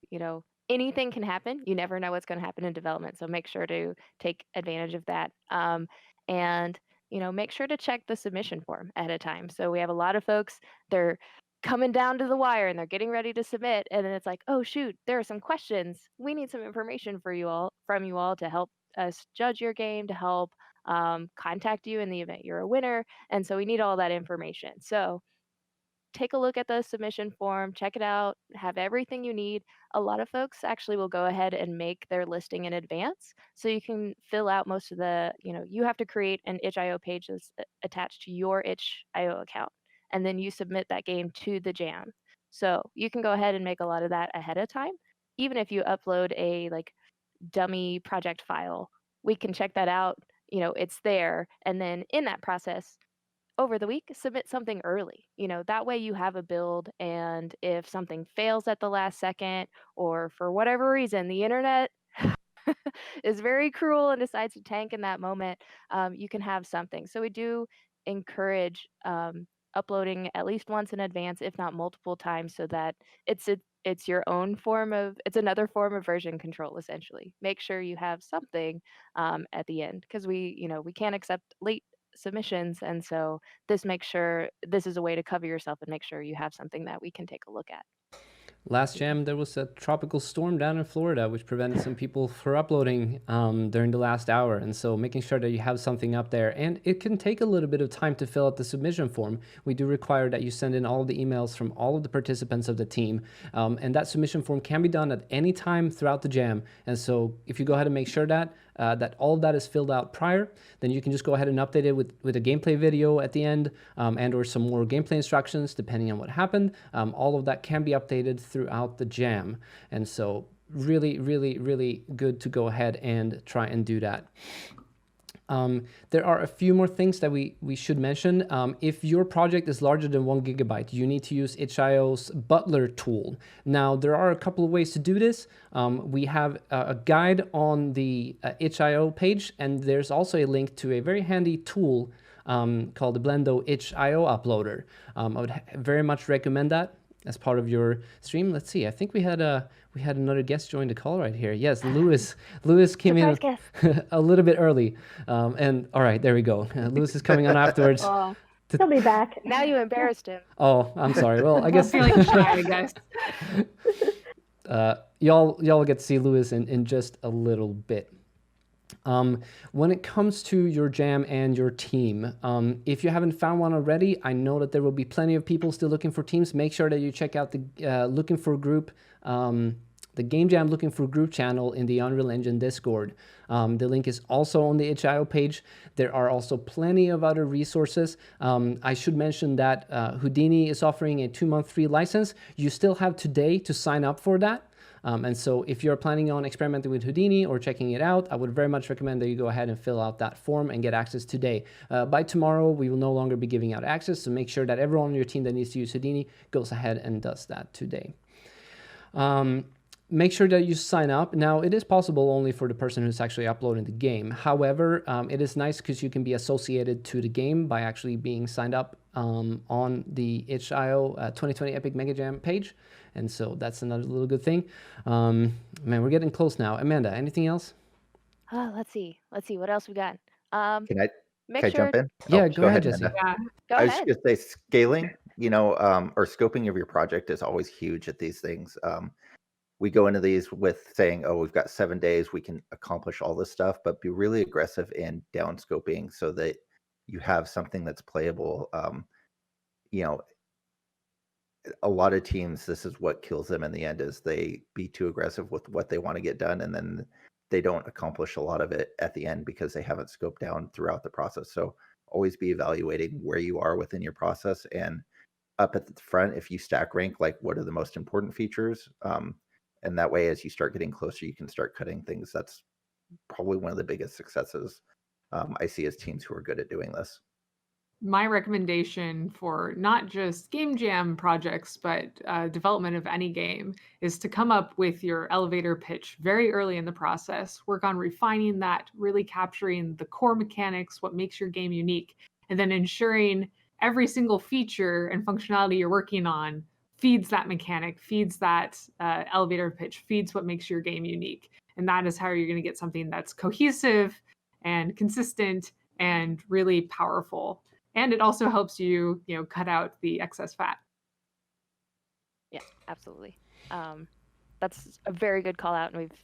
F: anything can happen. You never know what's going to happen in development. So make sure to take advantage of that. And make sure to check the submission form ahead of time. So we have a lot of folks, they're coming down to the wire and they're getting ready to submit. And then it's like, oh, shoot, there are some questions. We need some information from you all to help us judge your game, to help contact you in the event you're a winner. And so we need all that information. So take a look at the submission form, check it out, have everything you need. A lot of folks actually will go ahead and make their listing in advance. So you can fill out most of the, you have to create an itch.io page that's attached to your itch.io account. And then you submit that game to the Jam. So you can go ahead and make a lot of that ahead of time. Even if you upload a dummy project file, we can check that out. It's there. And then in that process, over the week, submit something early. That way you have a build, and if something fails at the last second, or for whatever reason, the internet is very cruel and decides to tank in that moment, you can have something. So we do encourage uploading at least once in advance, if not multiple times, so that it's your own it's another form of version control, essentially. Make sure you have something at the end, because we can't accept late submissions, and so this makes sure this is a way to cover yourself and make sure you have something that we can take a look at.
A: Last Jam, there was a tropical storm down in Florida, which prevented some people from uploading during the last hour. And so making sure that you have something up there. And it can take a little bit of time to fill out the submission form. We do require that you send in all of the emails from all of the participants of the team. And that submission form can be done at any time throughout the Jam. And so if you go ahead and make sure that all of that is filled out prior, then you can just go ahead and update it with a gameplay video at the end and or some more gameplay instructions, depending on what happened. All of that can be updated throughout the Jam. And so really, really, really good to go ahead and try and do that. There are a few more things that we should mention. If your project is larger than 1 gigabyte, you need to use itch.io's Butler tool. Now, there are a couple of ways to do this. We have a guide on the itch.io page, and there's also a link to a very handy tool called the Blendo itch.io uploader. I would very much recommend that as part of your stream. Let's see. I think we had another guest join the call right here. Yes, Lewis. Lewis came
F: Surprise
A: in a little bit early. And all right, there we go. Lewis is coming on afterwards.
F: Oh,
E: He'll be back.
F: now you embarrassed him.
A: Oh, I'm sorry. Well, I guess
B: Feeling shy, I guess.
A: y'all get to see Lewis in just a little bit. When it comes to your jam and your team, if you haven't found one already, I know that there will be plenty of people still looking for teams. Make sure that you check out the Looking for Group, the Game Jam Looking for Group channel in the Unreal Engine Discord. The link is also on the itch.io page. There are also plenty of other resources. I should mention that Houdini is offering a 2-month free license. You still have today to sign up for that. And so if you're planning on experimenting with Houdini or checking it out, I would very much recommend that you go ahead and fill out that form and get access today. By tomorrow, we will no longer be giving out access, so make sure that everyone on your team that needs to use Houdini goes ahead and does that today. Make sure that you sign up. Now, it is possible only for the person who's actually uploading the game. However, it is nice because you can be associated to the game by actually being signed up on the itch.io 2020 Epic Mega Jam page. And so that's another little good thing. Man, we're getting close now. Amanda, anything else?
F: Let's see what else we got.
D: Can I
F: Make
D: can I
F: sure.
D: jump in?
A: Yeah,
D: Oh,
A: go ahead, Jesse.
D: Amanda.
B: Yeah.
F: Go
D: I was
F: ahead.
D: just gonna say scaling, or scoping of your project is always huge at these things. We go into these with saying, oh, we've got 7 days, we can accomplish all this stuff, but be really aggressive in down scoping so that you have something that's playable. A lot of teams, this is what kills them in the end, is they be too aggressive with what they want to get done, and then they don't accomplish a lot of it at the end because they haven't scoped down throughout the process. So always be evaluating where you are within your process, and up at the front, if you stack rank, like what are the most important features, and that way as you start getting closer, you can start cutting things. That's probably one of the biggest successes I see as teams who are good at doing this.
B: My recommendation for not just game jam projects, but development of any game is to come up with your elevator pitch very early in the process. Work on refining that, really capturing the core mechanics, what makes your game unique, and then ensuring every single feature and functionality you're working on feeds that mechanic, feeds that elevator pitch, feeds what makes your game unique. And that is how you're going to get something that's cohesive and consistent and really powerful. And it also helps you, cut out the excess fat.
F: Yeah, absolutely. That's a very good call out, and we've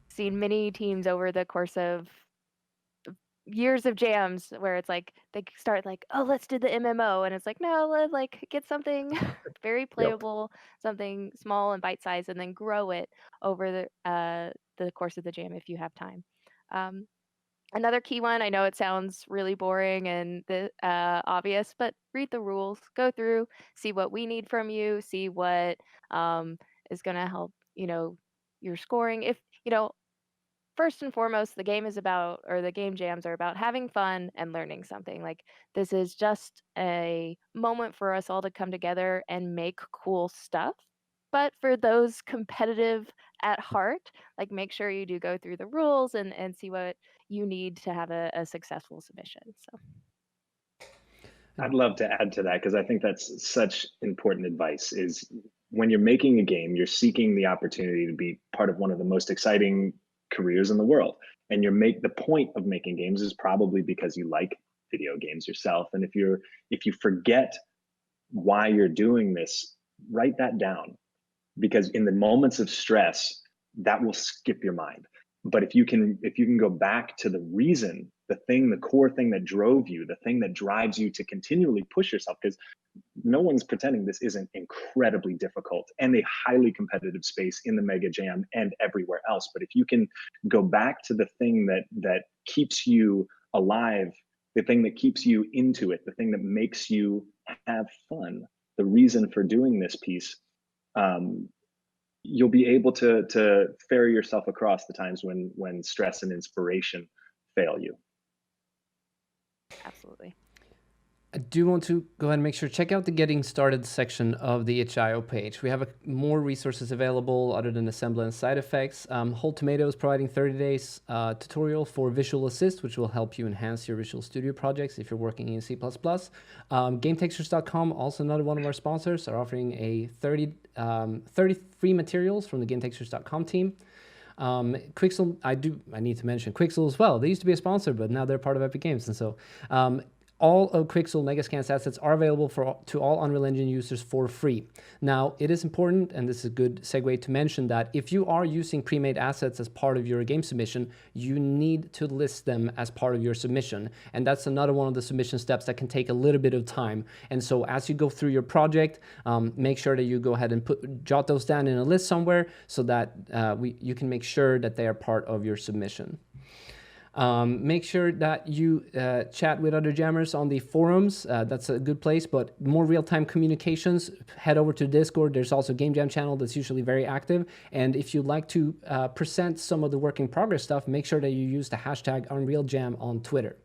F: seen many teams over the course of years of jams where it's like they start like, oh, let's do the MMO, and it's like, no, let's like get something very playable, something small and bite sized, and then grow it over the course of the jam if you have time. Another key one, I know it sounds really boring and obvious, but read the rules, go through, see what we need from you, see what is going to help, your scoring. If, first and foremost, the game jams are about having fun and learning something. Like, this is just a moment for us all to come together and make cool stuff. But for those competitive at heart, like, make sure you do go through the rules and see what you need to have a successful submission. So
C: I'd love to add to that because I think that's such important advice. Is when you're making a game, you're seeking the opportunity to be part of one of the most exciting careers in the world. And the point of making games is probably because you like video games yourself. And if you forget why you're doing this, write that down, because in the moments of stress, that will skip your mind. But if you can go back to the reason, the core thing that drove you, the thing that drives you to continually push yourself, because no one's pretending this isn't incredibly difficult and a highly competitive space in the Mega Jam and everywhere else. But if you can go back to the thing that keeps you alive, the thing that keeps you into it, the thing that makes you have fun, the reason for doing this piece, you'll be able to ferry yourself across the times when stress and inspiration fail you.
F: Absolutely.
A: I do want to go ahead and make sure, check out the Getting Started section of the itch.io page. We have more resources available other than assembly and side effects. Whole Tomato is providing 30 days tutorial for Visual Assist, which will help you enhance your Visual Studio projects if you're working in C++. GameTextures.com, also another one of our sponsors, are offering a 30 free materials from the GameTextures.com team. Quixel, I need to mention Quixel as well. They used to be a sponsor, but now they're part of Epic Games. And so all of Quixel Megascans assets are available to all Unreal Engine users for free. Now, it is important, and this is a good segue to mention, that if you are using pre-made assets as part of your game submission, you need to list them as part of your submission. And that's another one of the submission steps that can take a little bit of time. And so as you go through your project, make sure that you go ahead and jot those down in a list somewhere so that you can make sure that they are part of your submission. Make sure that you chat with other jammers on the forums. That's a good place, but more real-time communications, head over to Discord. There's also a Game Jam channel that's usually very active. And if you'd like to present some of the work in progress stuff, make sure that you use the hashtag UnrealJam on Twitter.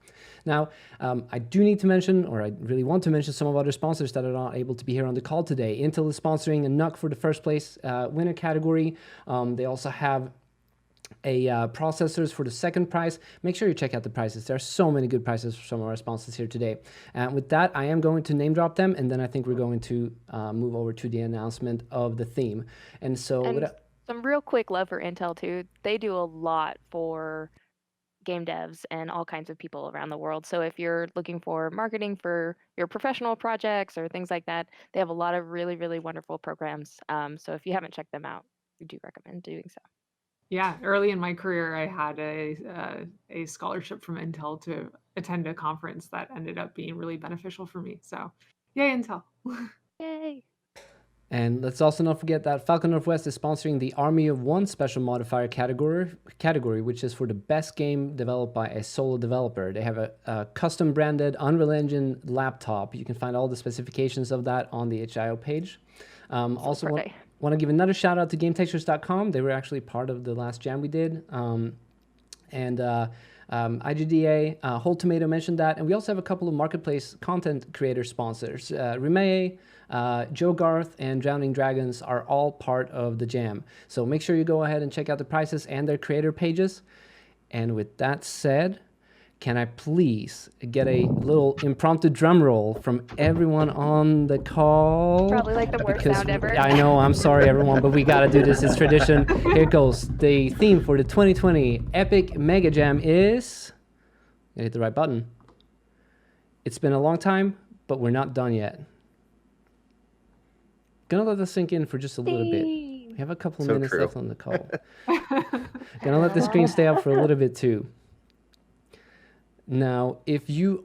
A: Now, I do need to mention, or I really want to mention, some of other sponsors that are not able to be here on the call today. Intel is sponsoring a NUC for the first place winner category. They also have processors for the second prize. Make sure you check out the prizes. There are so many good prizes for some of our sponsors here today. And with that, I am going to name drop them, and then I think we're going to move over to the announcement of the theme. And so,
F: some real quick love for Intel too. They do a lot for game devs and all kinds of people around the world. So if you're looking for marketing for your professional projects or things like that, they have a lot of really, really wonderful programs. So if you haven't checked them out, we do recommend doing so.
B: Yeah, early in my career, I had a scholarship from Intel to attend a conference that ended up being really beneficial for me. So, yay, Intel.
F: Yay.
A: And let's also not forget that Falcon Northwest is sponsoring the Army of One special modifier category, which is for the best game developed by a solo developer. They have a custom branded Unreal Engine laptop. You can find all the specifications of that on the itch.io page. Also, want to give another shout out to GameTextures.com. They were actually part of the last jam we did. IGDA, Whole Tomato mentioned that. And we also have a couple of marketplace content creator sponsors. Rimeye, Joe Garth, and Drowning Dragons are all part of the jam. So make sure you go ahead and check out the prices and their creator pages. And with that said, can I please get a little impromptu drum roll from everyone on the call?
F: Probably like the worst sound ever.
A: I know, I'm sorry everyone, but we gotta do this, it's tradition. Here it goes. The theme for the 2020 Epic Mega Jam is... I hit the right button. It's been a long time, but we're not done yet. Gonna let this sink in for just a little bit. We have a couple of minutes left on the call. Gonna let the screen stay up for a little bit too. Now, if you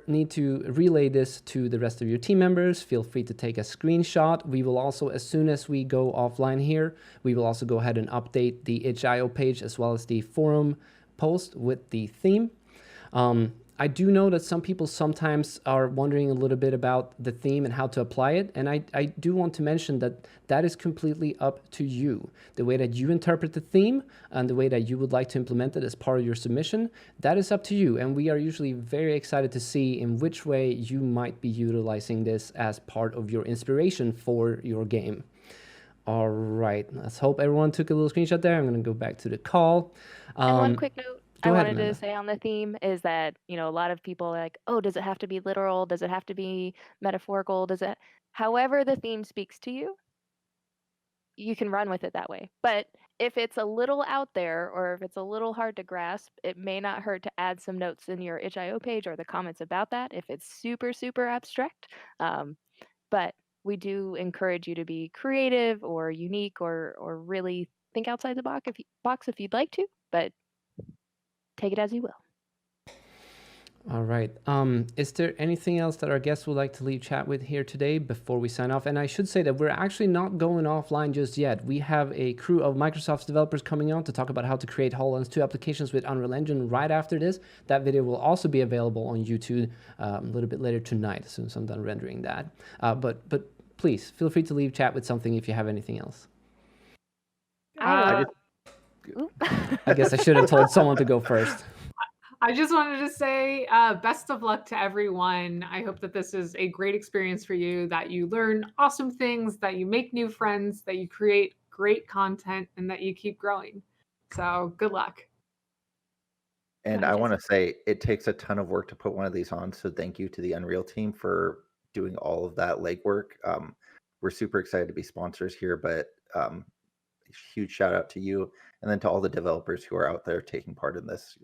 A: need to relay this to the rest of your team members, feel free to take a screenshot. We will also, as soon as we go offline here, we will also go ahead and update the itch.io page as well as the forum post with the theme. I do know that some people sometimes are wondering a little bit about the theme and how to apply it. And I do want to mention that that is completely up to you. The way that you interpret the theme and the way that you would like to implement it as part of your submission, that is up to you. And we are usually very excited to see in which way you might be utilizing this as part of your inspiration for your game. All right, let's hope everyone took a little screenshot there. I'm going to go back to the call.
F: And one quick note.
A: Go ahead,
F: wanted to say on the theme is that, a lot of people are like, oh, does it have to be literal? Does it have to be metaphorical? However the theme speaks to you, you can run with it that way. But if it's a little out there or if it's a little hard to grasp, it may not hurt to add some notes in your itch.io page or the comments about that if it's super, super abstract. But we do encourage you to be creative or unique or really think outside the box if you'd like to. But take it as you will.
A: All right. Is there anything else that our guests would like to leave chat with here today before we sign off? And I should say that we're actually not going offline just yet. We have a crew of Microsoft's developers coming on to talk about how to create HoloLens 2 applications with Unreal Engine right after this. That video will also be available on YouTube a little bit later tonight, as soon as I'm done rendering that. But please, feel free to leave chat with something if you have anything else.
F: I
A: guess I should have told someone to go first.
B: I just wanted to say best of luck to everyone. I hope that this is a great experience for you, that you learn awesome things, that you make new friends, that you create great content, and that you keep growing. So good luck.
D: And I want to say it takes a ton of work to put one of these on. So thank you to the Unreal team for doing all of that legwork. We're super excited to be sponsors here, but huge shout out to you and then to all the developers who are out there taking part in this.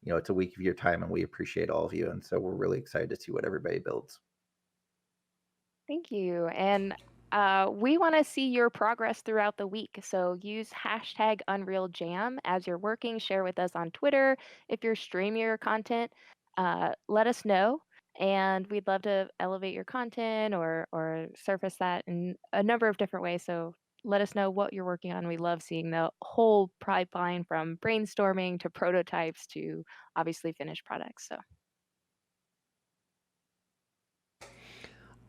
D: It's a week of your time and we appreciate all of you. And so we're really excited to see what everybody builds.
F: Thank you. And we want to see your progress throughout the week. So use hashtag UnrealJam as you're working. Share with us on Twitter. If you're streaming your content, let us know. And we'd love to elevate your content or surface that in a number of different ways. So let us know what you're working on. We love seeing the whole pipeline from brainstorming to prototypes to obviously finished products. So.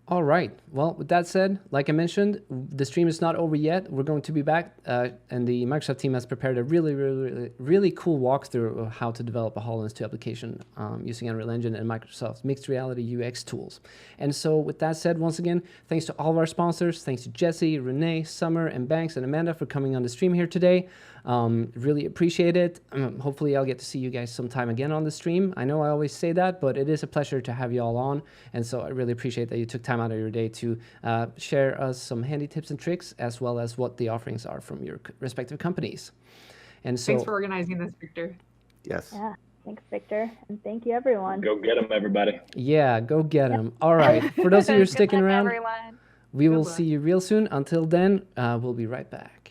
A: All right. Well, with that said, like I mentioned, the stream is not over yet. We're going to be back, and the Microsoft team has prepared a really cool walkthrough of how to develop a HoloLens 2 application using Unreal Engine and Microsoft's mixed reality UX tools. And so with that said, once again, thanks to all of our sponsors. Thanks to Jesse, Renee, Summer, and Banks, and Amanda for coming on the stream here today. Really appreciate it. Hopefully I'll get to see you guys sometime again on the stream. I know I always say that, but it is a pleasure to have you all on. And so I really appreciate that you took time out of your day to share us some handy tips and tricks, as well as what the offerings are from your respective companies. And so
B: thanks for organizing this, Victor.
D: Yes.
E: Yeah. Thanks, Victor. And thank you, everyone.
C: Go get them, everybody.
A: Yeah, go get them. All right. For those of you who are sticking
F: Good luck,
A: around,
F: everyone.
A: we will
B: Good luck.
A: see you real soon. Until then, we'll be right back.